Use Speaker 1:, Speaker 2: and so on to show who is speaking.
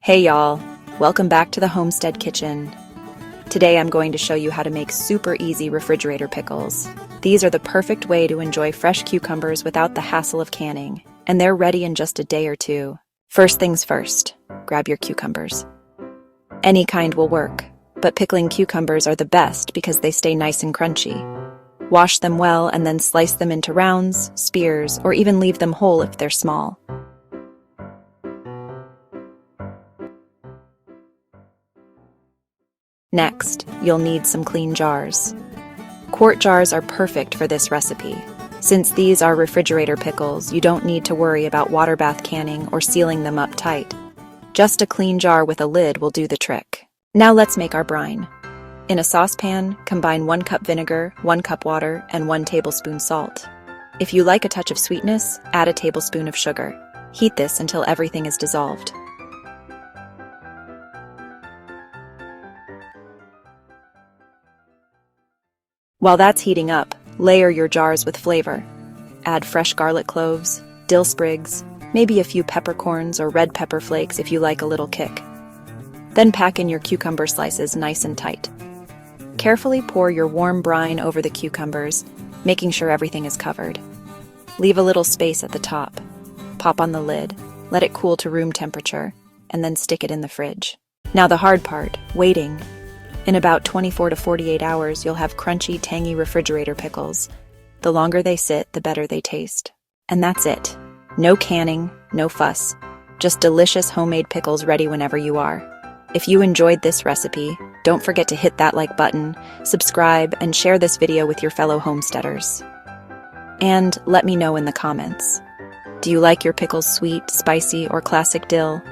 Speaker 1: Hey y'all, welcome back to the Homestead Kitchen. Today I'm going to show you how to make super easy refrigerator pickles. These are the perfect way to enjoy fresh cucumbers without the hassle of canning, and they're ready in just a day or two. First things first, grab your cucumbers. Any kind will work, but pickling cucumbers are the best because they stay nice and crunchy. Wash them well and then slice them into rounds, spears, or even leave them whole if they're small. Next, you'll need some clean jars. Quart jars are perfect for this recipe. Since these are refrigerator pickles, you don't need to worry about water bath canning or sealing them up tight. Just a clean jar with a lid will do the trick. Now let's make our brine. In a saucepan, combine 1 cup vinegar, 1 cup water, and 1 tablespoon salt. If you like a touch of sweetness, add a tablespoon of sugar. Heat this until everything is dissolved. While that's heating up, layer your jars with flavor. Add fresh garlic cloves, dill sprigs, maybe a few peppercorns or red pepper flakes if you like a little kick. Then pack in your cucumber slices nice and tight. Carefully pour your warm brine over the cucumbers, making sure everything is covered. Leave a little space at the top. Pop on the lid, let it cool to room temperature, and then stick it in the fridge. Now the hard part, waiting. In about 24 to 48 hours, you'll have crunchy, tangy refrigerator pickles. The longer they sit, the better they taste. And that's it. No canning, no fuss. Just delicious homemade pickles ready whenever you are. If you enjoyed this recipe, don't forget to hit that like button, subscribe, and share this video with your fellow homesteaders. And let me know in the comments. Do you like your pickles sweet, spicy, or classic dill?